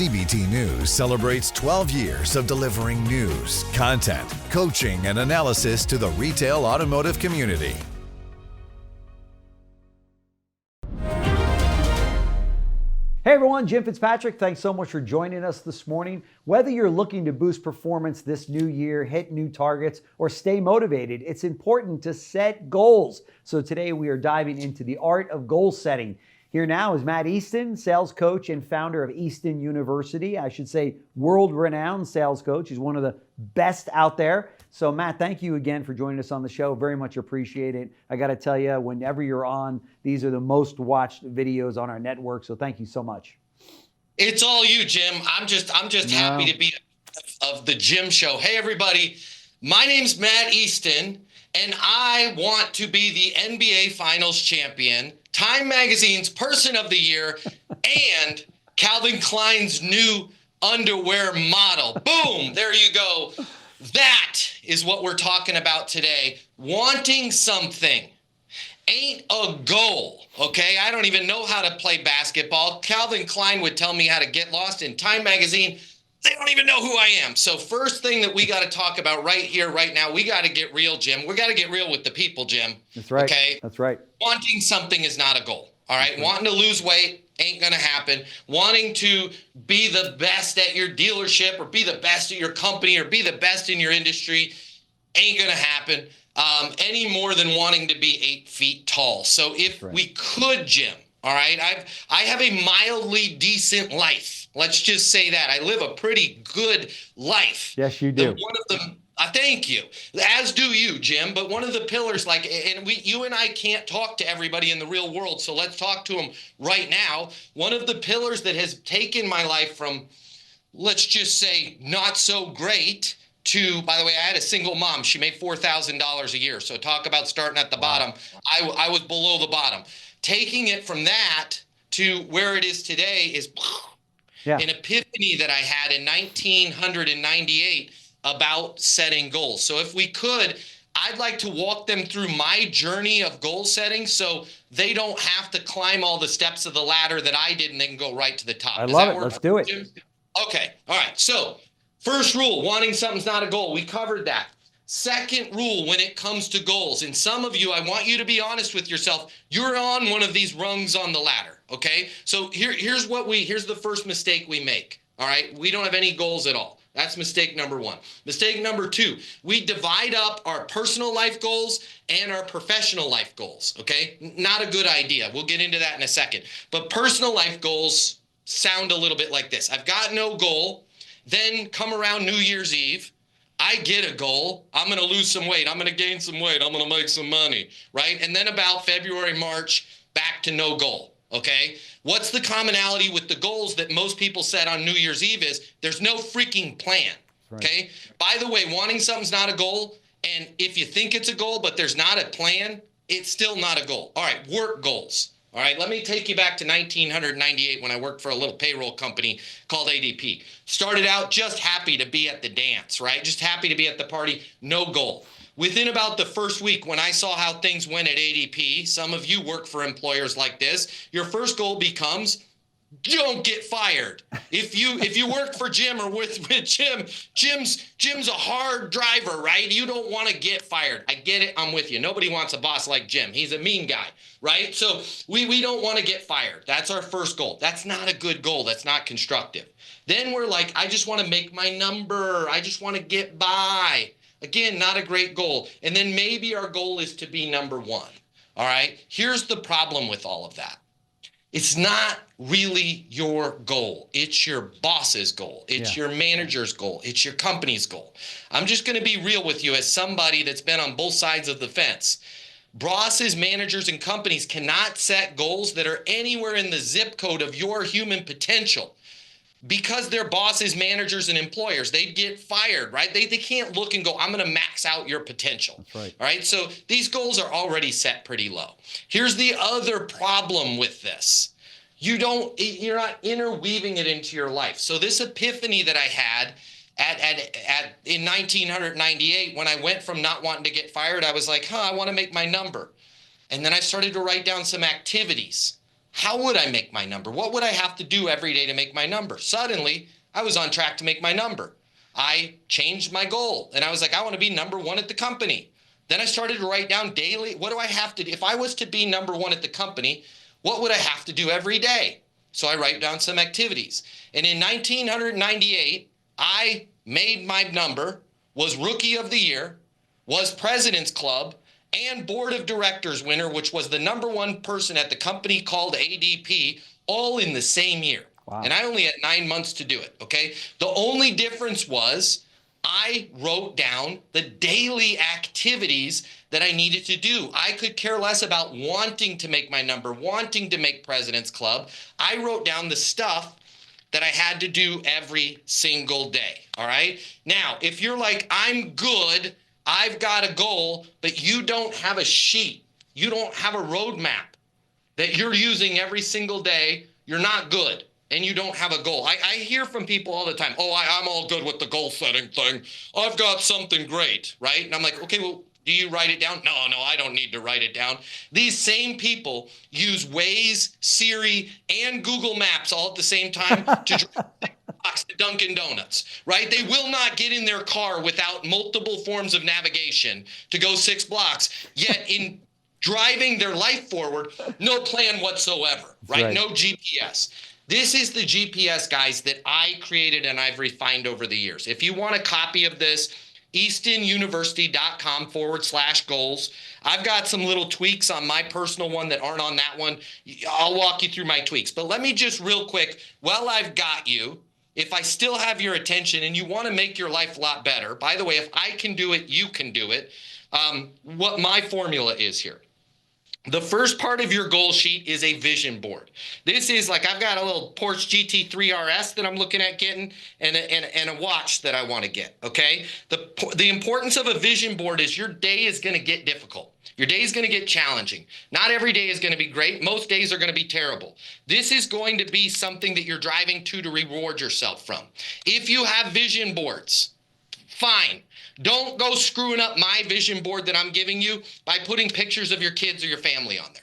CBT News celebrates 12 years of delivering news, content, coaching, and analysis to the retail automotive community. Hey everyone, Jim Fitzpatrick. Thanks so much for joining us this morning. Whether you're looking to boost performance this new year, hit new targets, or stay motivated, it's important to set goals. So today we are diving into the art of goal setting. Here now is Matt Easton, sales coach and founder of Easton University. I should say world-renowned sales coach. He's one of the best out there. So Matt, thank you again for joining us on the show. Very much appreciate it. I got to tell you, whenever you're on, these are the most watched videos on our network. So thank you so much. It's all you, Jim. I'm just happy to be of the Jim Show. Hey everybody, my name's Matt Easton, and I want to be the NBA Finals champion, Time Magazine's Person of the Year, and Calvin Klein's new underwear model. Boom, there you go. That is what we're talking about today. Wanting something ain't a goal, okay? I don't even know how to play basketball. Calvin Klein would tell me how to get lost. In Time Magazine, they don't even know who I am. So first thing that we got to talk about right here, right now, we got to get real, Jim. We got to get real with the people, Jim. That's right. Okay? That's right. Wanting something is not a goal, all right? Wanting to lose weight ain't going to happen. Wanting to be the best at your dealership or be the best at your company or be the best in your industry ain't going to happen any more than wanting to be 8 feet tall. So if we could, Jim, all right, I have a mildly decent life. Let's just say that. I live a pretty good life. Yes, you do. One of them. Thank you, as do you, Jim. But one of the pillars, you and I can't talk to everybody in the real world, so let's talk to them right now. One of the pillars that has taken my life from, let's just say, not so great to, by the way, I had a single mom. She made $4,000 a year. So talk about starting at the bottom. I was below the bottom. Taking it from that to where it is today is an epiphany that I had in 1998 about setting goals. So if we could, I'd like to walk them through my journey of goal setting so they don't have to climb all the steps of the ladder that I did and they can go right to the top. I love it. Let's do it. Okay. All right. So first rule, wanting something's not a goal. We covered that. Second rule when it comes to goals, and some of you, I want you to be honest with yourself. You're on one of these rungs on the ladder, okay? So here's the first mistake we make, all right? We don't have any goals at all. That's mistake number one. Mistake number two, we divide up our personal life goals and our professional life goals, okay? Not a good idea. We'll get into that in a second. But personal life goals sound a little bit like this. I've got no goal. Then come around New Year's Eve, I get a goal. I'm going to lose some weight. I'm going to gain some weight. I'm going to make some money, right? And then about February, March, back to no goal, okay? What's the commonality with the goals that most people set on New Year's Eve is there's no freaking plan, okay? By the way, wanting something's not a goal, and if you think it's a goal but there's not a plan, it's still not a goal. All right, work goals. All right, let me take you back to 1998 when I worked for a little payroll company called ADP. Started out just happy to be at the dance, right? Just happy to be at the party, no goal. Within about the first week when I saw how things went at ADP, some of you work for employers like this, your first goal becomes, don't get fired. If you work for Jim or with Jim, Jim's a hard driver, right? You don't want to get fired. I get it. I'm with you. Nobody wants a boss like Jim. He's a mean guy, right? So we don't want to get fired. That's our first goal. That's not a good goal. That's not constructive. Then we're like, I just want to make my number. I just want to get by. Again, not a great goal. And then maybe our goal is to be number one. All right. Here's the problem with all of that. It's not really your goal. It's your boss's goal. It's your manager's goal. It's your company's goal. I'm just going to be real with you as somebody that's been on both sides of the fence. Bosses, managers, and companies cannot set goals that are anywhere in the zip code of your human potential. Because they're bosses, managers, and employers, they get fired, right? They can't look and go, I'm going to max out your potential. That's right. All right. So these goals are already set pretty low. Here's the other problem with this. You're not interweaving it into your life. So this epiphany that I had in 1998, when I went from not wanting to get fired, I was like, I want to make my number. And then I started to write down some activities how would I make my number? What would I have to do every day to make my number? Suddenly, I was on track to make my number. I changed my goal and I was like, I want to be number one at the company. Then I started to write down daily, what do I have to do? If I was to be number one at the company, what would I have to do every day? So I write down some activities. And in 1998, I made my number, was Rookie of the Year, was President's Club, and Board of Directors winner, which was the number one person at the company called ADP, all in the same year. Wow. And I only had 9 months to do it, okay? The only difference was I wrote down the daily activities that I needed to do. I could care less about wanting to make my number, wanting to make President's Club. I wrote down the stuff that I had to do every single day, all right? Now, if you're like, I'm good, I've got a goal, but you don't have a sheet, you don't have a roadmap that you're using every single day, you're not good. And you don't have a goal. I hear from people all the time, oh, I'm all good with the goal setting thing. I've got something great, right? And I'm like, okay, well, do you write it down? No, I don't need to write it down. These same people use Waze, Siri, and Google Maps all at the same time to drive 6 blocks to Dunkin' Donuts, right? They will not get in their car without multiple forms of navigation to go 6 blocks, yet in driving their life forward, no plan whatsoever, right? No GPS. This is the GPS, guys, that I created and I've refined over the years. If you want a copy of this, eastonuniversity.com/goals. I've got some little tweaks on my personal one that aren't on that one. I'll walk you through my tweaks. But let me just real quick, while I've got you, if I still have your attention and you want to make your life a lot better, by the way, if I can do it, you can do it. What my formula is here. The first part of your goal sheet is a vision board. This is like, I've got a little Porsche GT3 RS that I'm looking at getting and a watch that I want to get, okay? The importance of a vision board is your day is going to get difficult. Your day is going to get challenging. Not every day is going to be great. Most days are going to be terrible. This is going to be something that you're driving to reward yourself from. If you have vision boards, fine. Don't go screwing up my vision board that I'm giving you by putting pictures of your kids or your family on there.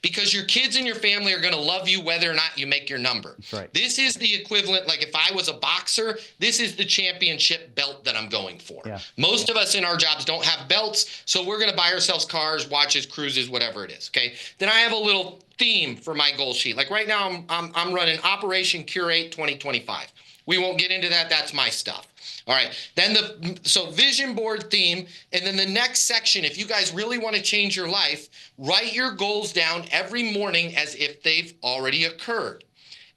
Because your kids and your family are going to love you whether or not you make your number. That's right. This is the equivalent, like if I was a boxer, this is the championship belt that I'm going for. Yeah. Most of us in our jobs don't have belts, so we're going to buy ourselves cars, watches, cruises, whatever it is, okay? Then I have a little theme for my goal sheet. Like right now, I'm running Operation Curate 2025. We won't get into that. That's my stuff. All right, then so vision board theme, and then the next section, if you guys really want to change your life, write your goals down every morning as if they've already occurred.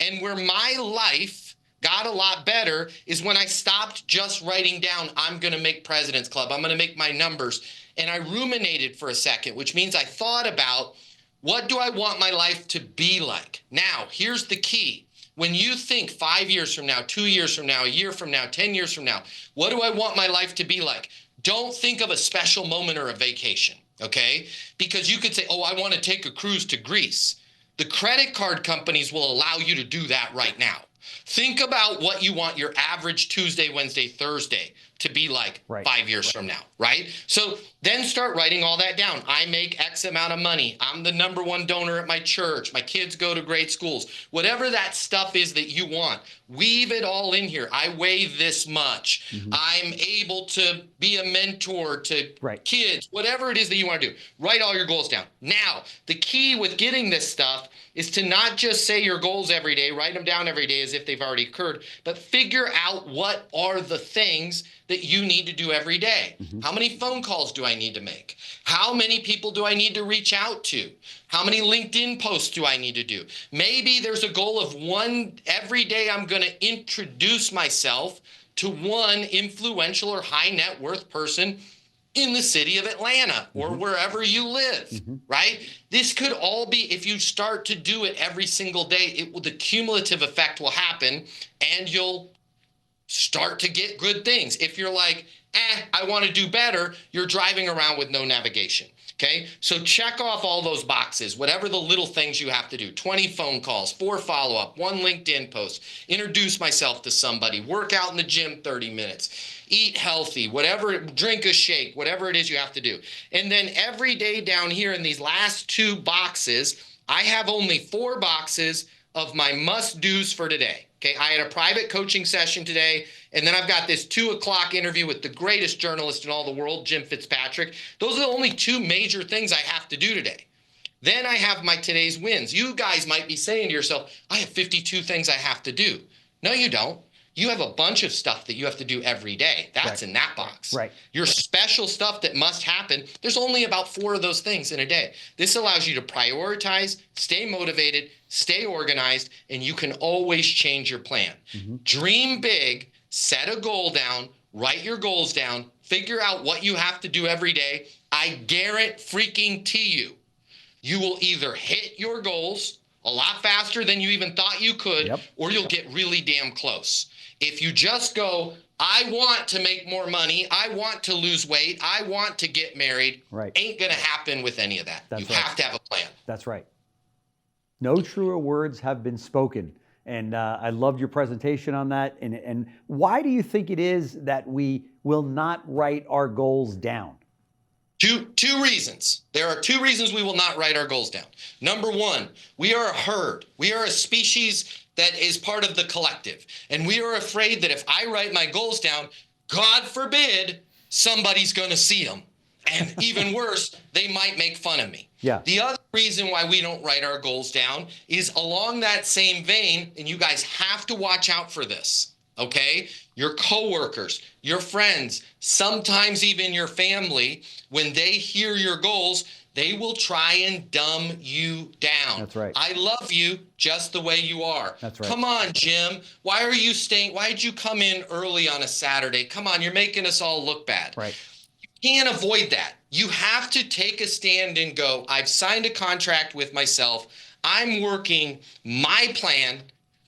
And where my life got a lot better is when I stopped just writing down, I'm going to make President's Club, I'm going to make my numbers, and I ruminated for a second, which means I thought about, what do I want my life to be like? Now, here's the key. When you think 5 years from now, 2 years from now, a year from now, 10 years from now, what do I want my life to be like? Don't think of a special moment or a vacation, okay? Because you could say, oh, I want to take a cruise to Greece. The credit card companies will allow you to do that right now. Think about what you want your average Tuesday, Wednesday, Thursday to be like 5 years from now, right? So then start writing all that down. I make X amount of money. I'm the number one donor at my church. My kids go to great schools. Whatever that stuff is that you want, weave it all in here. I weigh this much. I'm able to be a mentor to kids, whatever it is that you want to do. Write all your goals down. Now, the key with getting this stuff is to not just say your goals every day, write them down every day as if they've already occurred, but figure out what are the things that you need to do every day. How many phone calls do I need to make? How many people do I need to reach out to? How many LinkedIn posts do I need to do? Maybe there's a goal of one every day I'm going to introduce myself to one influential or high net worth person in the city of Atlanta or wherever you live, right? This could all be, if you start to do it every single day, the cumulative effect will happen and you'll start to get good things. If you're like, I want to do better, you're driving around with no navigation. Okay, so check off all those boxes, whatever the little things you have to do. 20 phone calls, 4 follow-up, 1 LinkedIn post, introduce myself to somebody, work out in the gym 30 minutes, eat healthy, whatever, drink a shake, whatever it is you have to do. And then every day down here in these last 2 boxes, I have only 4 boxes of my must-dos for today. Okay, I had a private coaching session today, and then I've got this 2 o'clock interview with the greatest journalist in all the world, Jim Fitzpatrick. Those are the only 2 major things I have to do today. Then I have my today's wins. You guys might be saying to yourself, I have 52 things I have to do. No, you don't. You have a bunch of stuff that you have to do every day. That's in that box. Right. Your special stuff that must happen, there's only about 4 of those things in a day. This allows you to prioritize, stay motivated, stay organized, and you can always change your plan. Dream big, set a goal down, write your goals down, figure out what you have to do every day. I guarantee you, you will either hit your goals a lot faster than you even thought you could, or you'll get really damn close. If you just go, I want to make more money, I want to lose weight, I want to get married, ain't going to happen with any of that. You have to have a plan. That's right. No truer words have been spoken. And I loved your presentation on that. And why do you think it is that we will not write our goals down? Two reasons. There are 2 reasons we will not write our goals down. Number 1, we are a herd. We are a species that is part of the collective. And we are afraid that if I write my goals down, God forbid, somebody's going to see them. And even worse, they might make fun of me. The other reason why we don't write our goals down is along that same vein, and you guys have to watch out for this, okay? Your coworkers, your friends, sometimes even your family, when they hear your goals, they will try and dumb you down. That's right. I love you just the way you are. That's right. Come on, Jim. Why are you staying? Why did you come in early on a Saturday? Come on, you're making us all look bad. Right. You can't avoid that. You have to take a stand and go, I've signed a contract with myself. I'm working my plan.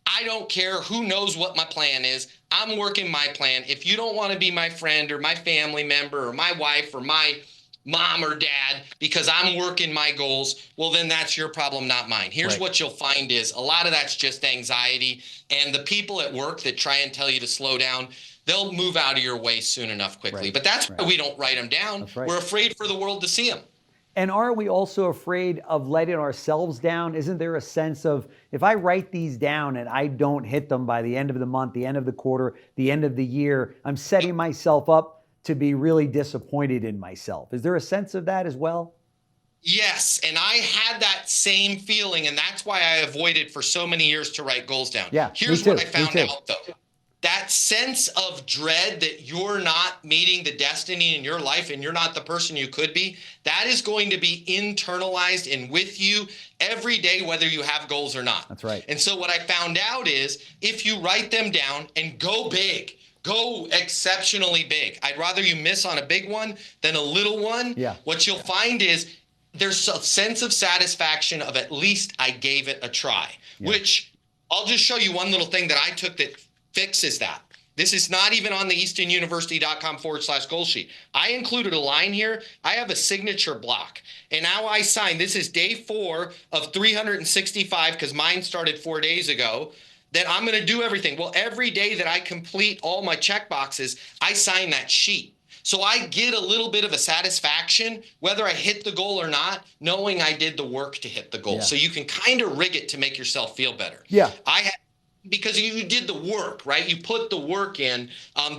I don't care who knows what my plan is. I'm working my plan. If you don't want to be my friend or my family member or my wife or my mom or dad because I'm working my goals, well, then that's your problem, not mine. Here's what you'll find is a lot of that's just anxiety. And the people at work that try and tell you to slow down, they'll move out of your way soon enough quickly. But that's why we don't write them down. We're afraid for the world to see them. And aren't we also afraid of letting ourselves down? Isn't there a sense of, if I write these down and I don't hit them by the end of the month, the end of the quarter, the end of the year, I'm setting myself up to be really disappointed in myself. Is there a sense of that as well? Yes, and I had that same feeling, and that's why I avoided for so many years to write goals down. Here's what I found out, though. That sense of dread that you're not meeting the destiny in your life and you're not the person you could be, that is going to be internalized and with you every day, whether you have goals or not. That's right. And so what I found out is if you write them down and go big, go exceptionally big. I'd rather you miss on a big one than a little one. What you'll find is there's a sense of satisfaction of at least I gave it a try, which I'll just show you one little thing that I took that fixes that. This is not even on the eastonuniversity.com/goal sheet. I included a line here. I have a signature block. And now I sign. This is day 4 of 365 because mine started 4 days ago. That I'm going to do everything. Well, every day that I complete all my check boxes, I sign that sheet. So I get a little bit of a satisfaction, whether I hit the goal or not, knowing I did the work to hit the goal. So you can kind of rig it to make yourself feel better. Because you did the work, right? You put the work in.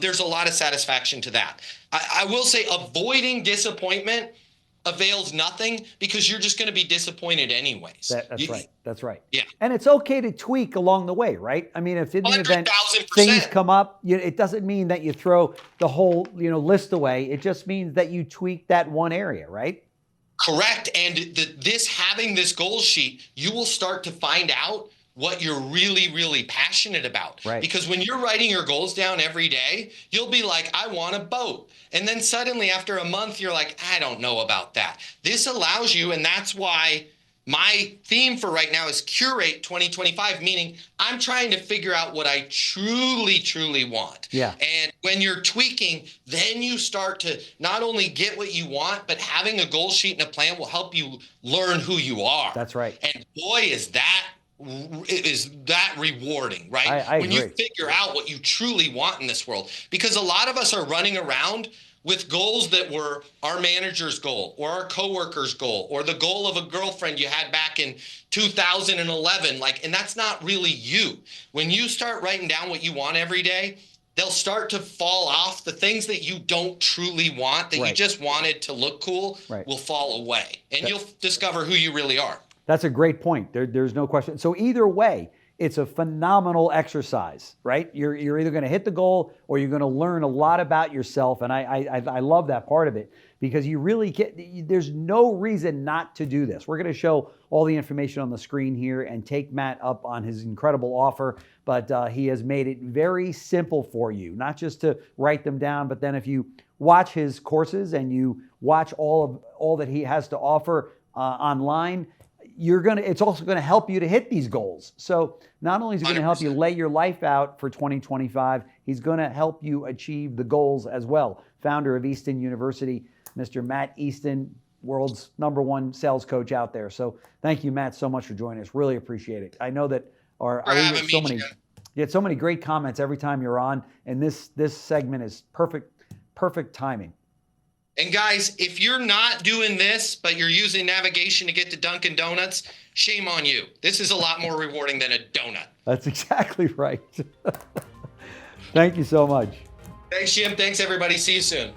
There's a lot of satisfaction to that. I will say avoiding disappointment avails nothing because you're just going to be disappointed anyways. That's right. That's right. Yeah. And it's okay to tweak along the way, right? I mean, if in the event 100,000%. things come up, it doesn't mean that you throw the whole, list away. It just means that you tweak that one area, right? Correct. And having this goal sheet, you will start to find out what you're really, really passionate about. Because when you're writing your goals down every day, you'll be like, I want a boat. And then suddenly after a month, you're like, I don't know about that. This allows you, and that's why my theme for right now is Curate 2025, meaning I'm trying to figure out what I truly, truly want. And when you're tweaking, then you start to not only get what you want, but having a goal sheet and a plan will help you learn who you are. That's right. And boy, is that rewarding, right? I when agree. you figure out what you truly want in this world, because a lot of us are running around with goals that were our manager's goal or our coworker's goal or the goal of a girlfriend you had back in 2011. And that's not really you. When you start writing down what you want every day, they'll start to fall off. The things that you don't truly want, that you just wanted to look cool, will fall away. And you'll discover who you really are. That's a great point. There's no question. So either way, it's a phenomenal exercise, right? You're either going to hit the goal or you're going to learn a lot about yourself. And I love that part of it, because you really there's no reason not to do this. We're going to show all the information on the screen here and take Matt up on his incredible offer. But he has made it very simple for you, not just to write them down, but then if you watch his courses and you watch all that he has to offer online, it's also going to help you to hit these goals. So not only is it going to help you lay your life out for 2025, he's going to help you achieve the goals as well. Founder of Easton University, Mr. Matt Easton, world's #1 sales coach out there. So thank you, Matt, so much for joining us. Really appreciate it. I know that you get so many great comments every time you're on, and this segment is perfect timing. And guys, if you're not doing this, but you're using navigation to get to Dunkin' Donuts, shame on you. This is a lot more rewarding than a donut. That's exactly right. Thank you so much. Thanks, Jim. Thanks, everybody. See you soon.